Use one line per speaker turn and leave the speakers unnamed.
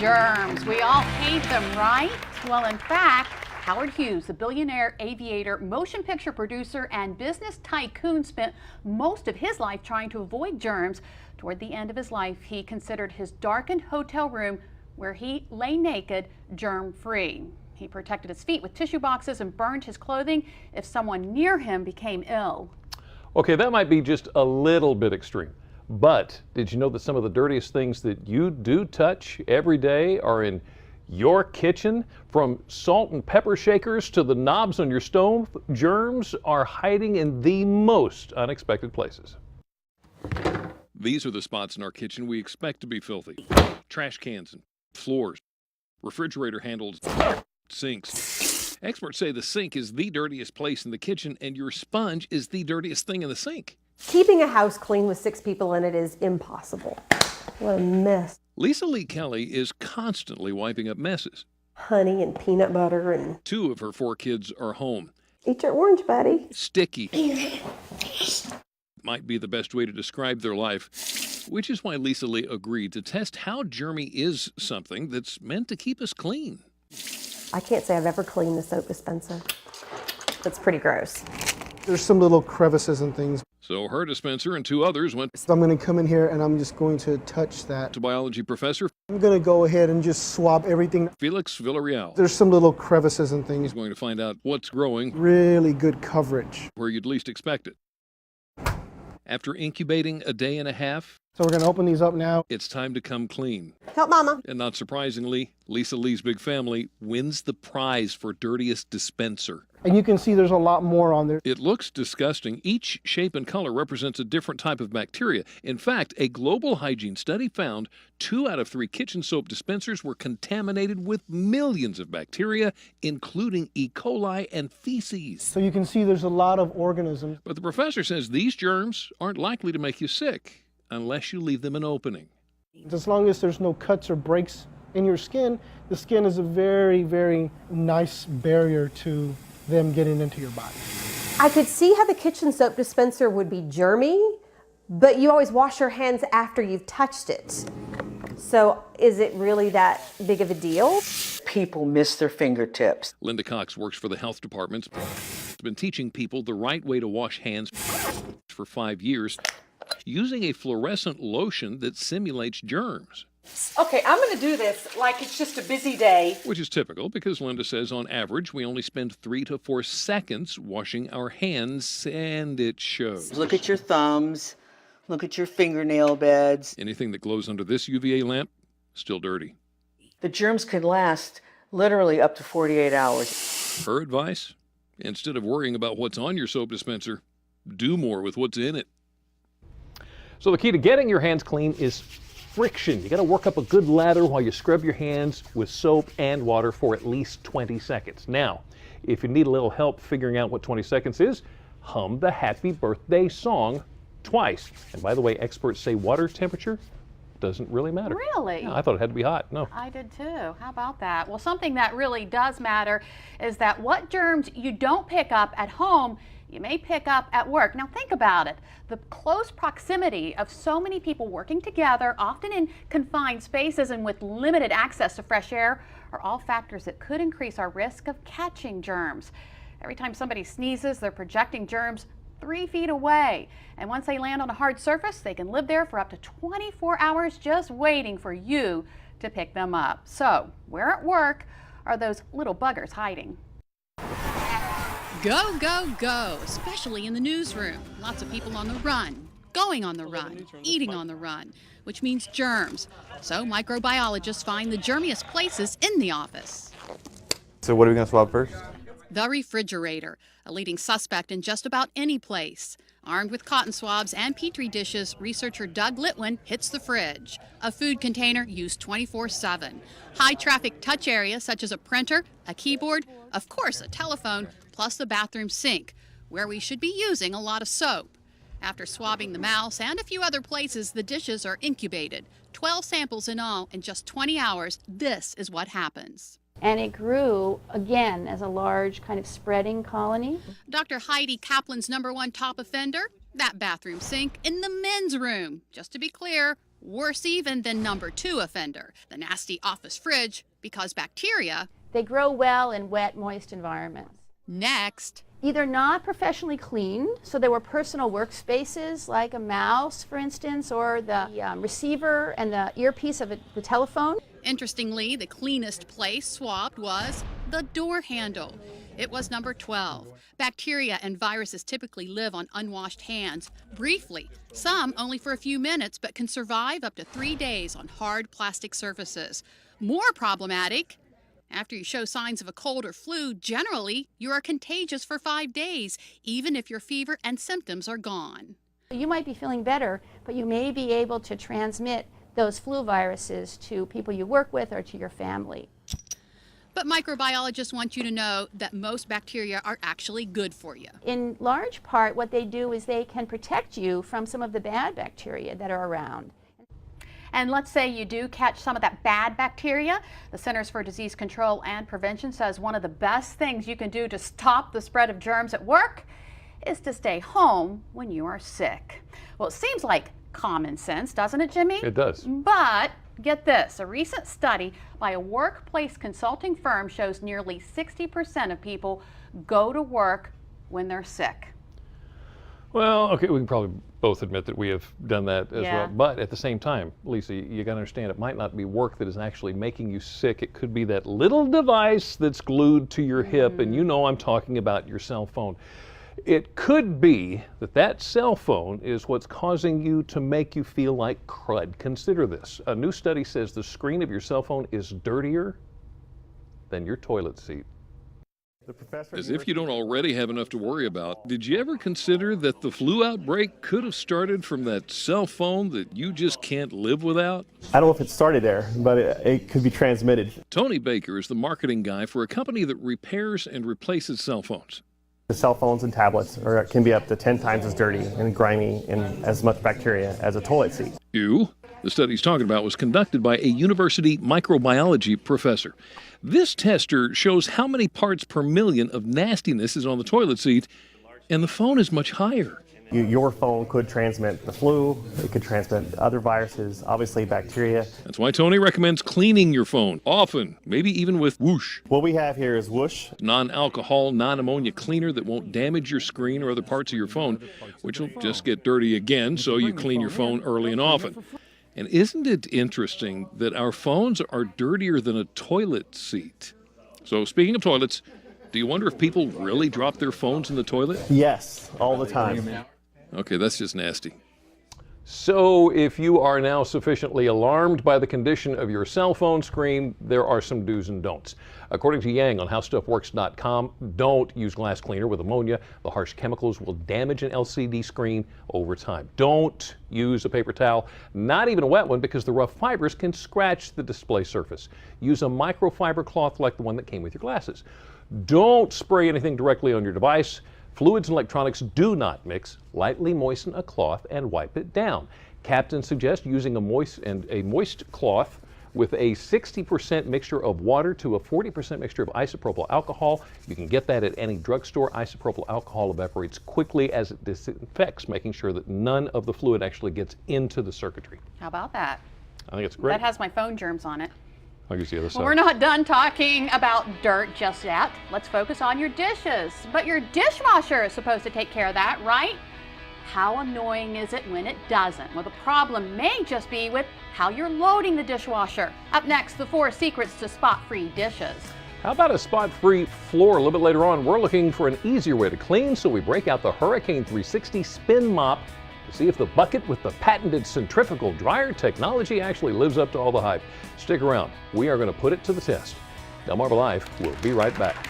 Germs. We all hate them, right? Well, in fact, Howard Hughes, the billionaire aviator, motion picture producer, and business tycoon, spent most of his life trying to avoid germs. Toward the end of his life, he considered his darkened hotel room where he lay naked germ-free. He protected his feet with tissue boxes and burned his clothing if someone near him became ill.
Okay, that might be just a little bit extreme. But did you know that some of the dirtiest things that you do touch every day are in your kitchen? From salt and pepper shakers to the knobs on your stove, germs are hiding in the most unexpected places.
These are the spots in our kitchen we expect to be filthy. Trash cans and floors, refrigerator handles, sinks. Experts say the sink is the dirtiest place in the kitchen, and your sponge is the dirtiest thing in the sink.
Keeping a house clean with 6 people in it is impossible. What a mess.
Lisa Lee Kelly is constantly wiping up messes.
Honey and peanut butter and...
2 of her 4 kids are home.
Eat your orange, buddy.
Sticky. Might be the best way to describe their life, which is why Lisa Lee agreed to test how germy is something that's meant to keep us clean.
I can't say I've ever cleaned the soap dispenser. That's pretty gross.
There's some little crevices and things.
So her dispenser and 2 others went
So I'm going to come in here and I'm just going to touch that.
to biology professor
I'm going to go ahead and just swab everything.
Felix Villarreal.
There's some little crevices and things.
He's going to find out what's growing
Really good coverage.
where you'd least expect it. After incubating a day and a half,
So we're going to open these up now.
it's time to come clean.
Help Mama.
And not surprisingly, Lisa Lee's big family wins the prize for dirtiest dispenser.
And you can see there's a lot more on there.
It looks disgusting. Each shape and color represents a different type of bacteria. In fact, a global hygiene study found 2 out of 3 kitchen soap dispensers were contaminated with millions of bacteria, including E. coli and feces.
So you can see there's a lot of organisms.
But the professor says these germs aren't likely to make you sick unless you leave them an opening.
As long as there's no cuts or breaks in your skin, the skin is a very, very nice barrier to them getting into your body.
I could see how the kitchen soap dispenser would be germy, but you always wash your hands after you've touched it. So is it really that big of a deal?
People miss their fingertips.
Linda Cox works for the health department. She's been teaching people the right way to wash hands for 5 years, using a fluorescent lotion that simulates germs.
Okay, I'm going to do this like it's just a busy day.
Which is typical because Linda says on average we only spend 3 to 4 seconds washing our hands, and it shows.
Look at your thumbs. Look at your fingernail beds.
Anything that glows under this UVA lamp, still dirty.
The germs can last literally up to 48 hours.
Her advice? Instead of worrying about what's on your soap dispenser, do more with what's in it.
So the key to getting your hands clean is friction. You got to work up a good lather while you scrub your hands with soap and water for at least 20 seconds. Now, if you need a little help figuring out what 20 seconds is, hum the happy birthday song twice. And by the way, experts say water temperature doesn't really matter.
Really?
Yeah, I thought it had to be hot. No.
I did too. How about that? Well, something that really does matter is that what germs you don't pick up at home, you may pick up at work. Now think about it. The close proximity of so many people working together, often in confined spaces and with limited access to fresh air, are all factors that could increase our risk of catching germs. Every time somebody sneezes, they're projecting germs 3 feet away. And once they land on a hard surface, they can live there for up to 24 hours just waiting for you to pick them up. So, where at work are those little buggers hiding?
Go, go, go, especially in the newsroom. Lots of people on the run, going on the run, eating on the run, which means germs. So microbiologists find the germiest places in the office.
So what are we going to swab first?
The refrigerator, a leading suspect in just about any place. Armed with cotton swabs and petri dishes, researcher Doug Litwin hits the fridge, a food container used 24/7. High-traffic touch areas such as a printer, a keyboard, of course a telephone, plus the bathroom sink, where we should be using a lot of soap. After swabbing the mouse and a few other places, the dishes are incubated. 12 samples in all in just 20 hours. This is what happens.
And it grew again as a large kind of spreading colony.
Dr. Heidi Kaplan's #1 top offender, that bathroom sink in the men's room. Just to be clear, Worse even than number 2 offender, the nasty office fridge, because bacteria.
They grow well in wet, moist environments.
Next,
Either not professionally cleaned, so there were personal workspaces like a mouse, for instance, or the receiver and the earpiece of the telephone.
interestingly, the cleanest place swabbed was the door handle. It was number 12. Bacteria and viruses typically live on unwashed hands, briefly, some only for a few minutes, but can survive up to 3 days on hard plastic surfaces. More problematic, after you show signs of a cold or flu, generally, you are contagious for 5 days, even if your fever and symptoms are gone.
You might be feeling better, but you may be able to transmit those flu viruses to people you work with or to your family.
But microbiologists want you to know that most bacteria are actually good for you.
In large part, what they do is they can protect you from some of the bad bacteria that are around.
And let's say you do catch some of that bad bacteria. The Centers for Disease Control and Prevention says one of the best things you can do to stop the spread of germs at work is to stay home when you are sick. Well, it seems like common sense, doesn't it, Jimmy?
It does.
But get this, a recent study by a workplace consulting firm shows nearly 60% of people go to work when they're sick.
Well, okay, we can probably both admit that we have done that as
Yeah.
well. But at the same time, Lisa, you got to understand it might not be work that is actually making you sick. It could be that little device that's glued to your hip, and you know I'm talking about your cell phone. It could be that that cell phone is what's causing you to make you feel like crud. Consider this. A new study says the screen of your cell phone is dirtier than your toilet seat.
The professor
As if you don't already have enough to worry about, did you ever consider that the flu outbreak could have started from that cell phone that you just can't live without?
I don't know if it started there, but it could be transmitted.
Tony Baker is the marketing guy for a company that repairs and replaces cell phones.
The cell phones and tablets can be up to 10 times as dirty and grimy and as much bacteria as a toilet seat.
You? The study he's talking about was conducted by a university microbiology professor. This tester shows how many parts per million of nastiness is on the toilet seat, and the phone is much higher.
Your phone could transmit the flu, it could transmit other viruses, obviously bacteria.
That's why Tony recommends cleaning your phone often, maybe even with Whoosh,
What we have here is Whoosh.
non-alcohol, non-ammonia cleaner that won't damage your screen or other parts of your phone, which will just get dirty again, so you clean your phone early and often. And isn't it interesting that our phones are dirtier than a toilet seat? So speaking of toilets, do you wonder if people really drop their phones in the toilet?
Yes, all the time.
Okay, that's just nasty.
So if you are now sufficiently alarmed by the condition of your cell phone screen, there are some do's and don'ts. According to Yang on HowStuffWorks.com, don't use glass cleaner with ammonia. The harsh chemicals will damage an LCD screen over time. Don't use a paper towel, not even a wet one, because the rough fibers can scratch the display surface. Use a microfiber cloth like the one that came with your glasses. Don't spray anything directly on your device. Fluids and electronics do not mix. Lightly moisten a cloth and wipe it down. Captains suggest using a moist cloth with a 60% mixture of water to a 40% mixture of isopropyl alcohol. You can get that at any drugstore. Isopropyl alcohol evaporates quickly as it disinfects, making sure that none of the fluid actually gets into the circuitry.
How about that?
I think it's great.
That has my phone germs on it.
I'll use the other side.
Well, we're not done talking about dirt just yet. Let's focus on your dishes. But your dishwasher is supposed to take care of that, right? How annoying is it when it doesn't? Well, the problem may just be with how you're loading the dishwasher. Up next, the 4 secrets to spot-free dishes.
How about a spot-free floor? A little bit later on, we're looking for an easier way to clean, so we break out the Hurricane 360 Spin Mop to see if the bucket with the patented centrifugal dryer technology actually lives up to all the hype. Stick around. We are going to put it to the test. Delmarva Live will be right back.